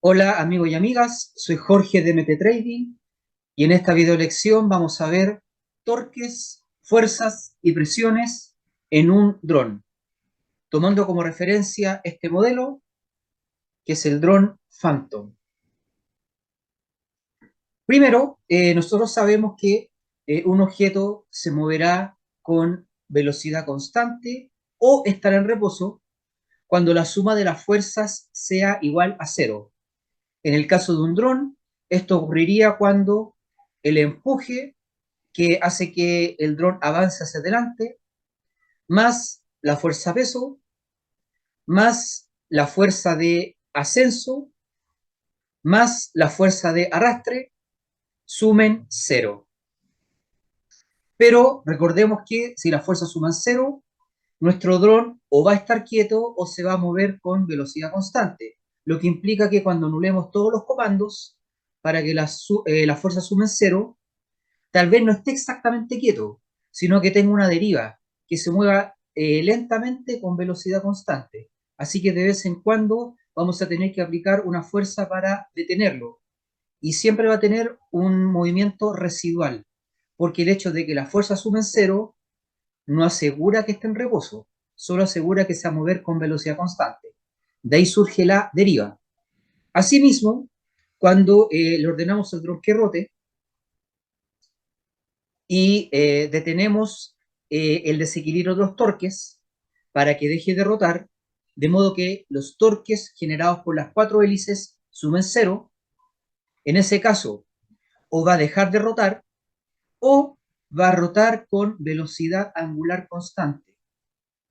Hola amigos y amigas, soy Jorge de MT Trading y en esta video lección vamos a ver torques, fuerzas y presiones en un dron, tomando como referencia este modelo que es el dron Phantom. Primero, nosotros sabemos que un objeto se moverá con velocidad constante o estará en reposo cuando la suma de las fuerzas sea igual a cero. En el caso de un dron, esto ocurriría cuando el empuje que hace que el dron avance hacia adelante, más la fuerza peso, más la fuerza de ascenso, más la fuerza de arrastre, sumen cero. Pero recordemos que si las fuerzas suman cero, nuestro dron o va a estar quieto o se va a mover con velocidad constante, lo que implica que cuando anulemos todos los comandos para que las fuerzas sumen cero, tal vez no esté exactamente quieto, sino que tenga una deriva, que se mueva lentamente con velocidad constante. Así que de vez en cuando vamos a tener que aplicar una fuerza para detenerlo. Y siempre va a tener un movimiento residual, porque el hecho de que la fuerza sume en cero no asegura que esté en reposo, solo asegura que se va a mover con velocidad constante. De ahí surge la deriva. Asimismo, cuando le ordenamos al dron que rote, y detenemos el desequilibrio de los torques para que deje de rotar, de modo que los torques generados por las cuatro hélices sumen cero. En ese caso, o va a dejar de rotar o va a rotar con velocidad angular constante.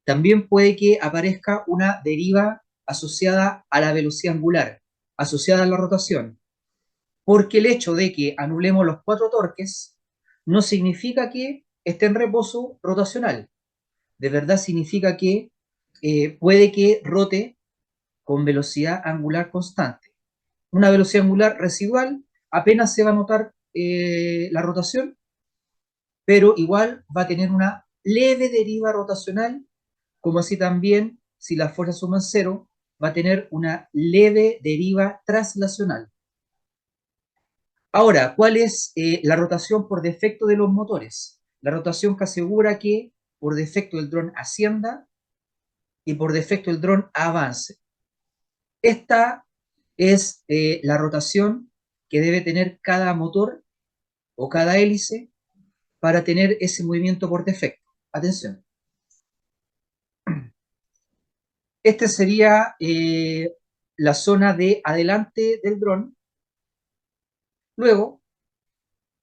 También puede que aparezca una deriva asociada a la velocidad angular, asociada a la rotación, porque el hecho de que anulemos los cuatro torques no significa que esté en reposo rotacional. De verdad significa que puede que rote con velocidad angular constante. Una velocidad angular residual, apenas se va a notar la rotación, pero igual va a tener una leve deriva rotacional, como así también, si las fuerzas suman cero, va a tener una leve deriva traslacional. Ahora, ¿cuál es la rotación por defecto de los motores? La rotación que asegura que por defecto el dron ascienda y por defecto el dron avance. Esta es la rotación que debe tener cada motor o cada hélice para tener ese movimiento por defecto. Atención. Esta sería la zona de adelante del dron. Luego,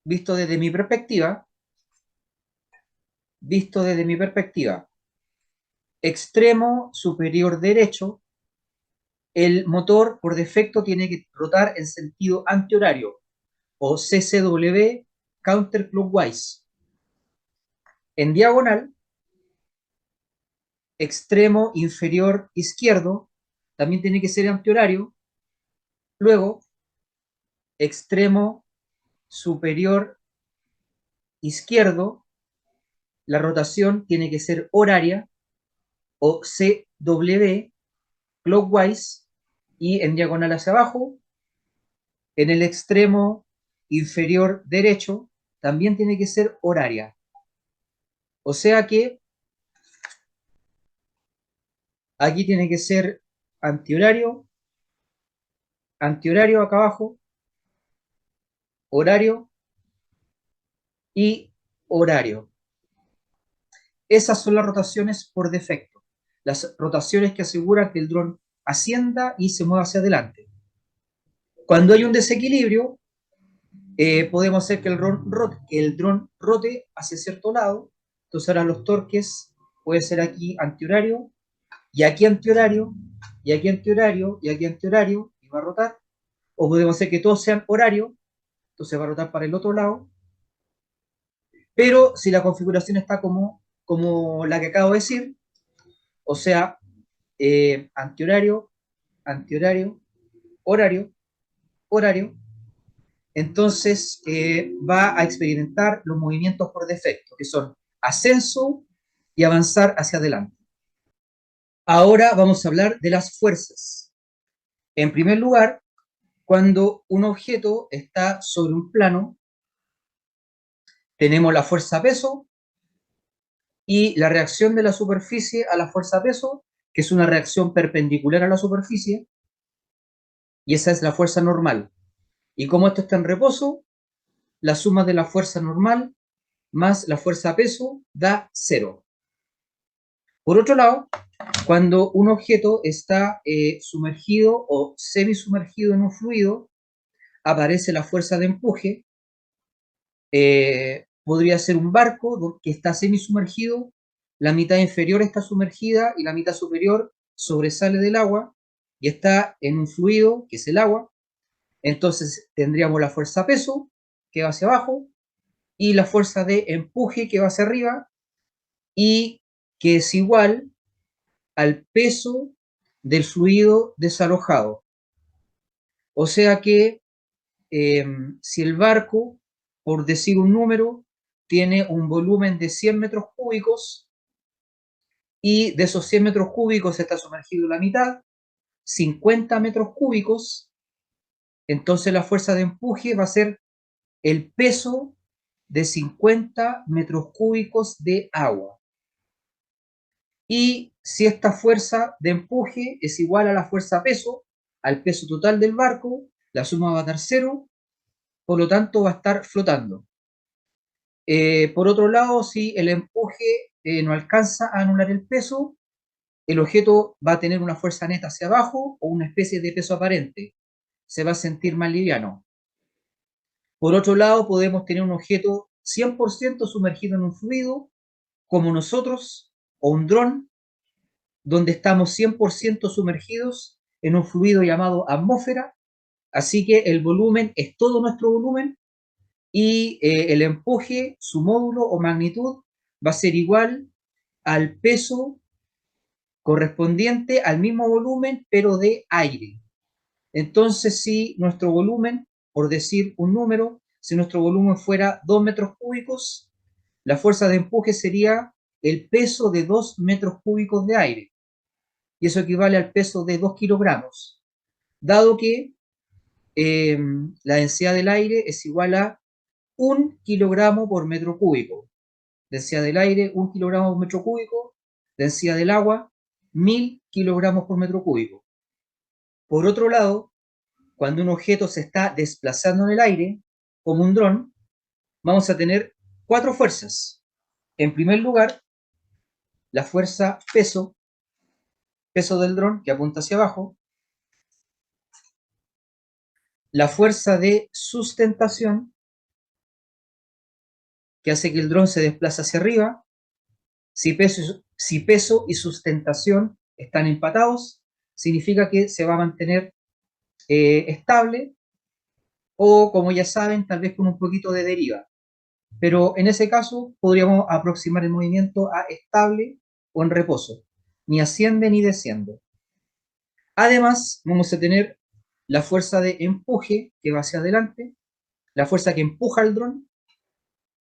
visto desde mi perspectiva, visto desde mi perspectiva, extremo superior derecho, el motor por defecto tiene que rotar en sentido antihorario o CCW counterclockwise. En diagonal, extremo inferior izquierdo también tiene que ser antihorario. Luego, extremo superior izquierdo, la rotación tiene que ser horaria o CW clockwise y en diagonal hacia abajo. En el extremo inferior derecho también tiene que ser horaria. O sea que aquí tiene que ser antihorario, antihorario acá abajo, horario y horario. Esas son las rotaciones por defecto. Las rotaciones que aseguran que el dron ascienda y se mueva hacia adelante. Cuando hay un desequilibrio, podemos hacer que el dron rote hacia cierto lado. Entonces ahora los torques puede ser aquí antihorario, y aquí antihorario, y aquí antihorario, y aquí antihorario, y va a rotar. O podemos hacer que todos sean horario, entonces va a rotar para el otro lado. Pero si la configuración está como la que acabo de decir, o sea, antihorario, antihorario, horario, horario, entonces va a experimentar los movimientos por defecto, que son ascenso y avanzar hacia adelante. Ahora vamos a hablar de las fuerzas. En primer lugar, Cuando un objeto está sobre un plano, tenemos la fuerza peso y la reacción de la superficie a la fuerza peso, que es una reacción perpendicular a la superficie, y esa es la fuerza normal. Y como esto está en reposo, la suma de la fuerza normal más la fuerza peso da 0. Por otro lado, cuando un objeto está sumergido o semisumergido en un fluido, aparece la fuerza de empuje. Podría ser un barco que está semisumergido, la mitad inferior está sumergida y la mitad superior sobresale del agua y está en un fluido que es el agua. Entonces tendríamos la fuerza peso que va hacia abajo y la fuerza de empuje que va hacia arriba y que es igual al peso del fluido desalojado. O sea que si el barco, por decir un número, tiene un volumen de 100 metros cúbicos y de esos 100 metros cúbicos está sumergido la mitad, 50 metros cúbicos, entonces la fuerza de empuje va a ser el peso de 50 metros cúbicos de agua. Y si esta fuerza de empuje es igual a la fuerza peso, al peso total del barco, la suma va a dar 0, por lo tanto va a estar flotando. Por otro lado, si el empuje no alcanza a anular el peso, el objeto va a tener una fuerza neta hacia abajo o una especie de peso aparente. Se va a sentir más liviano. Por otro lado, podemos tener un objeto 100% sumergido en un fluido, como nosotros, o un dron, donde estamos 100% sumergidos en un fluido llamado atmósfera. Así que el volumen es todo nuestro volumen y el empuje, su módulo o magnitud, va a ser igual al peso correspondiente al mismo volumen, pero de aire. Entonces, si nuestro volumen, por decir un número, si nuestro volumen fuera 2 metros cúbicos, la fuerza de empuje sería el peso de 2 metros cúbicos de aire. Y eso equivale al peso de 2 kilogramos. Dado que la densidad del aire es igual a 1 kilogramo por metro cúbico. Densidad del aire, 1 kilogramo por metro cúbico. Densidad del agua, 1000 kilogramos por metro cúbico. Por otro lado, cuando un objeto se está desplazando en el aire, como un dron, vamos a tener 4 fuerzas. En primer lugar, la fuerza peso, peso del dron que apunta hacia abajo. La fuerza de sustentación, que hace que el dron se desplace hacia arriba. Si peso y sustentación están empatados, significa que se va a mantener estable o, como ya saben, tal vez con un poquito de deriva. Pero en ese caso podríamos aproximar el movimiento a estable o en reposo. Ni asciende ni desciende. Además, vamos a tener la fuerza de empuje que va hacia adelante, la fuerza que empuja al dron,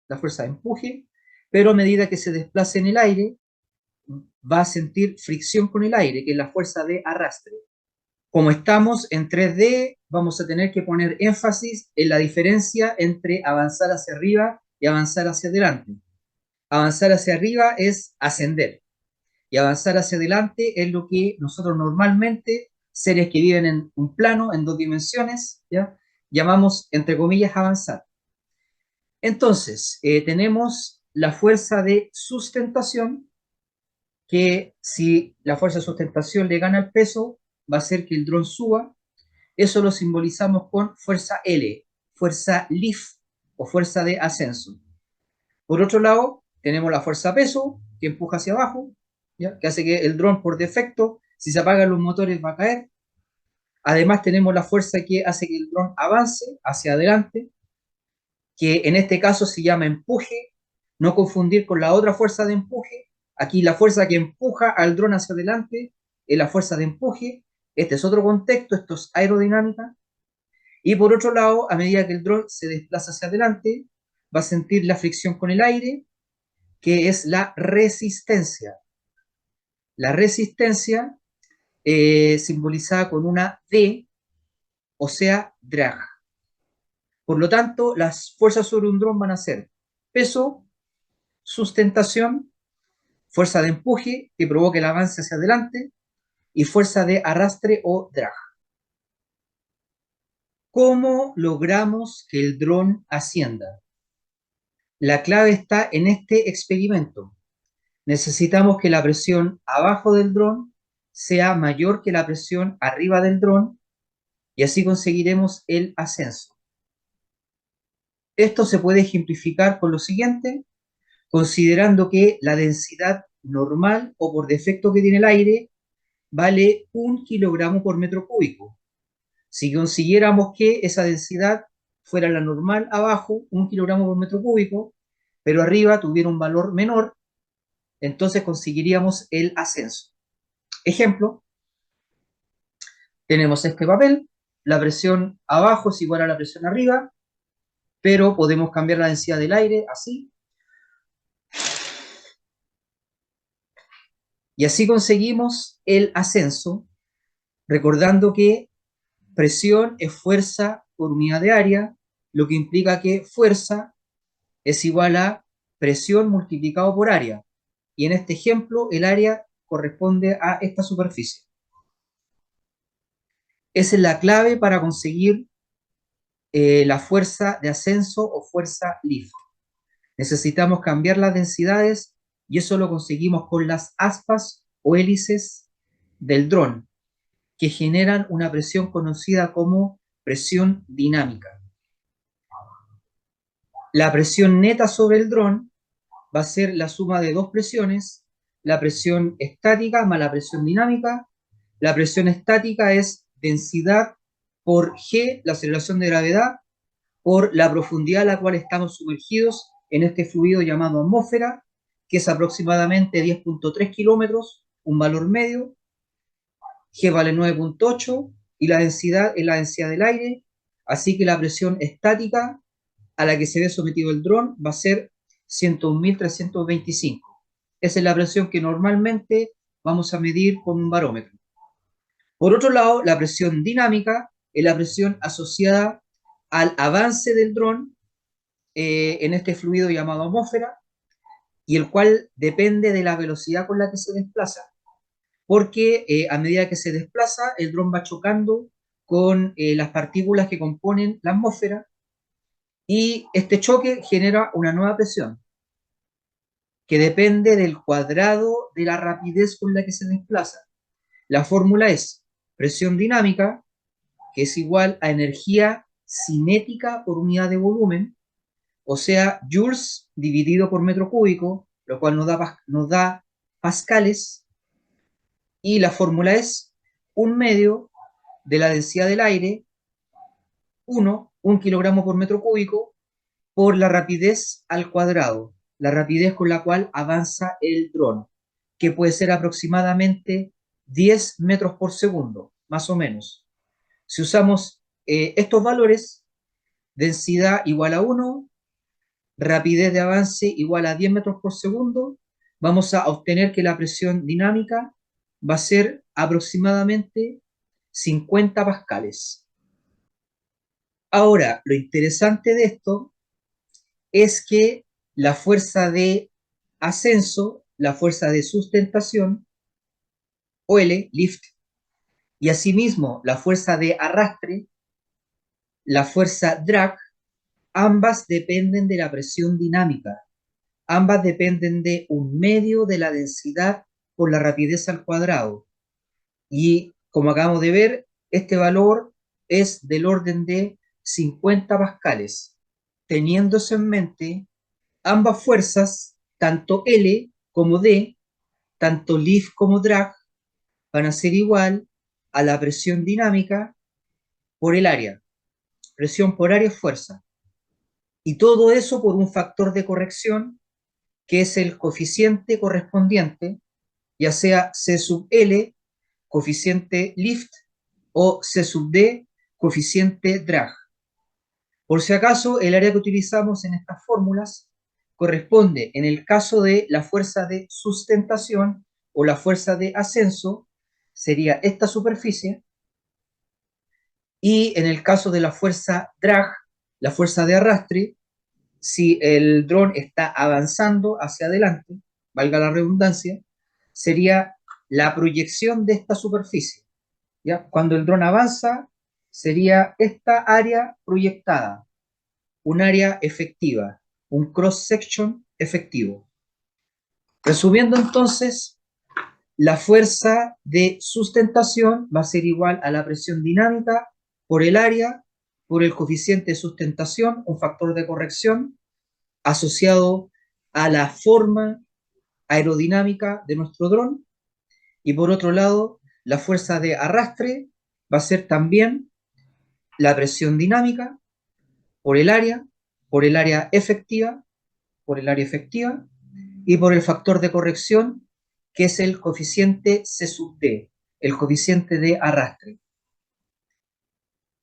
la fuerza de empuje, pero a medida que se desplace en el aire, va a sentir fricción con el aire, que es la fuerza de arrastre. Como estamos en 3D, vamos a tener que poner énfasis en la diferencia entre avanzar hacia arriba y avanzar hacia adelante. Avanzar hacia arriba es ascender y avanzar hacia adelante es lo que nosotros normalmente, seres que viven en un plano, en 2 dimensiones, ¿ya? Llamamos, entre comillas, avanzar. Entonces, tenemos la fuerza de sustentación, que si la fuerza de sustentación le gana el peso, va a hacer que el dron suba. Eso lo simbolizamos con fuerza L, fuerza lift o fuerza de ascenso. Por otro lado, tenemos la fuerza peso, que empuja hacia abajo, ¿ya? Que hace que el dron por defecto, si se apagan los motores, va a caer. Además tenemos la fuerza que hace que el dron avance hacia adelante, que en este caso se llama empuje, no confundir con la otra fuerza de empuje. Aquí la fuerza que empuja al dron hacia adelante es la fuerza de empuje. Este es otro contexto, esto es aerodinámica. Y por otro lado, a medida que el dron se desplaza hacia adelante, va a sentir la fricción con el aire, que es la resistencia. La resistencia, simbolizada con una D, o sea, drag. Por lo tanto, las fuerzas sobre un dron van a ser peso, sustentación, fuerza de empuje que provoque el avance hacia adelante y fuerza de arrastre o drag. ¿Cómo logramos que el dron ascienda? La clave está en este experimento. Necesitamos que la presión abajo del dron sea mayor que la presión arriba del dron y así conseguiremos el ascenso. Esto se puede ejemplificar con lo siguiente, considerando que la densidad normal o por defecto que tiene el aire vale 1 kilogramo por metro cúbico. Si consiguiéramos que esa densidad fuera la normal abajo, 1 kilogramo por metro cúbico, pero arriba tuviera un valor menor, entonces conseguiríamos el ascenso. Ejemplo, tenemos este papel, la presión abajo es igual a la presión arriba, pero podemos cambiar la densidad del aire así, y así conseguimos el ascenso, recordando que presión es fuerza por unidad de área, lo que implica que fuerza es igual a presión multiplicado por área. Y en este ejemplo, el área corresponde a esta superficie. Esa es la clave para conseguir la fuerza de ascenso o fuerza lift. Necesitamos cambiar las densidades y eso lo conseguimos con las aspas o hélices del dron, que generan una presión conocida como presión dinámica. La presión neta sobre el dron va a ser la suma de dos presiones, la presión estática más la presión dinámica. La presión estática es densidad por G, la aceleración de gravedad, por la profundidad a la cual estamos sumergidos en este fluido llamado atmósfera, que es aproximadamente 10.3 kilómetros, un valor medio. G vale 9.8 y la densidad es la densidad del aire, así que la presión estática a la que se ve sometido el dron va a ser 101.325. Esa es la presión que normalmente vamos a medir con un barómetro. Por otro lado, la presión dinámica es la presión asociada al avance del dron en este fluido llamado atmósfera y el cual depende de la velocidad con la que se desplaza. Porque a medida que se desplaza, el dron va chocando con las partículas que componen la atmósfera y este choque genera una nueva presión que depende del cuadrado de la rapidez con la que se desplaza. La fórmula es presión dinámica, que es igual a energía cinética por unidad de volumen, o sea, joules dividido por metro cúbico, lo cual nos da pascales, y la fórmula es 1/2 de la densidad del aire, 1 kilogramo por metro cúbico, por la rapidez al cuadrado, la rapidez con la cual avanza el dron, que puede ser aproximadamente 10 metros por segundo, más o menos. Si usamos estos valores, densidad igual a 1, rapidez de avance igual a 10 metros por segundo, vamos a obtener que la presión dinámica va a ser aproximadamente 50 pascales. Ahora, lo interesante de esto es que la fuerza de ascenso, la fuerza de sustentación, o L, lift, y asimismo la fuerza de arrastre, la fuerza drag, ambas dependen de la presión dinámica, ambas dependen de 1/2 de la densidad por la rapidez al cuadrado. Y como acabamos de ver, este valor es del orden de 50 pascales, teniéndose en mente ambas fuerzas, tanto L como D, tanto lift como drag, van a ser igual a la presión dinámica por el área. Presión por área es fuerza. Y todo eso por un factor de corrección que es el coeficiente correspondiente, ya sea C sub L, coeficiente lift, o C sub D, coeficiente drag. Por si acaso, el área que utilizamos en estas fórmulas corresponde, en el caso de la fuerza de sustentación o la fuerza de ascenso, sería esta superficie, Y en el caso de la fuerza drag, la fuerza de arrastre, si el dron está avanzando hacia adelante, valga la redundancia, sería la proyección de esta superficie. ¿Ya? Cuando el dron avanza, sería esta área proyectada, un área efectiva, un cross-section efectivo. Resumiendo entonces, la fuerza de sustentación va a ser igual a la presión dinámica por el área, por el coeficiente de sustentación, un factor de corrección, asociado a la forma aerodinámica de nuestro dron. Y por otro lado, la fuerza de arrastre va a ser también la presión dinámica por el área efectiva, por el área efectiva, y por el factor de corrección, que es el coeficiente C sub D, el coeficiente de arrastre.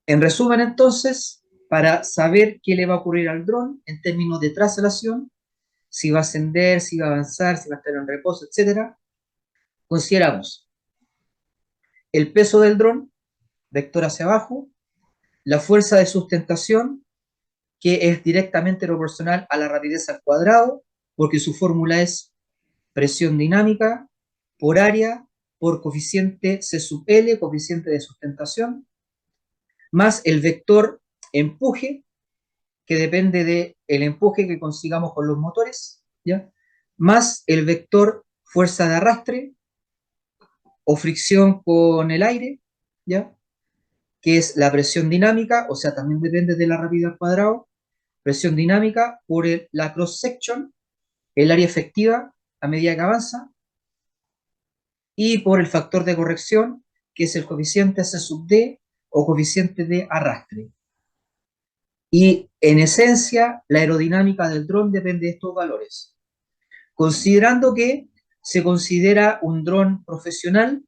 En resumen, entonces, para saber qué le va a ocurrir al dron en términos de traslación, si va a ascender, si va a avanzar, si va a estar en reposo, etcétera, consideramos el peso del dron, vector hacia abajo, la fuerza de sustentación, que es directamente proporcional a la rapidez al cuadrado, porque su fórmula es presión dinámica por área por coeficiente C sub L, coeficiente de sustentación, más el vector empuje, que depende del empuje que consigamos con los motores, ¿ya? Más el vector fuerza de arrastre o fricción con el aire, ¿ya? Que es la presión dinámica, o sea, también depende de la rapidez al cuadrado, presión dinámica por la cross-section, el área efectiva a medida que avanza, y por el factor de corrección, que es el coeficiente C sub D o coeficiente de arrastre. Y en esencia, la aerodinámica del dron depende de estos valores. Considerando que se considera un dron profesional,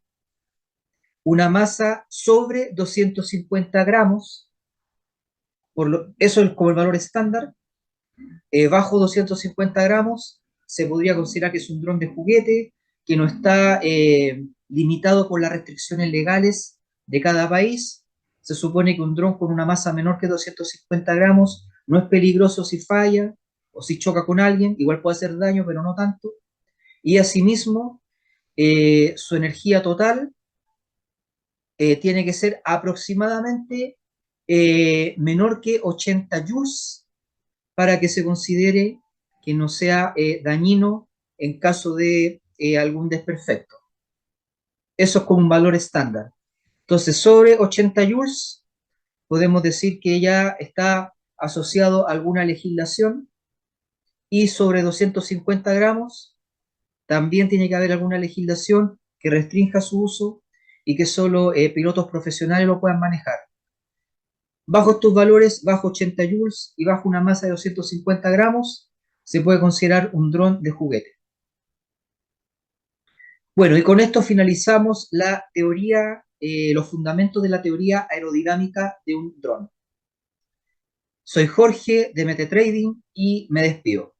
una masa sobre 250 gramos, eso es como el valor estándar, bajo 250 gramos, se podría considerar que es un dron de juguete, que no está limitado por las restricciones legales de cada país. Se supone que un dron con una masa menor que 250 gramos no es peligroso si falla o si choca con alguien, igual puede hacer daño, pero no tanto. Y asimismo, su energía total tiene que ser aproximadamente menor que 80 joules para que se considere que no sea dañino en caso de algún desperfecto. Eso es como un valor estándar. Entonces, sobre 80 joules, podemos decir que ya está asociado a alguna legislación, y sobre 250 gramos, también tiene que haber alguna legislación que restrinja su uso y que solo pilotos profesionales lo puedan manejar. Bajo estos valores, bajo 80 joules y bajo una masa de 250 gramos, se puede considerar un dron de juguete. Bueno, y con esto finalizamos la teoría, los fundamentos de la teoría aerodinámica de un dron. Soy Jorge de MT Trading y me despido.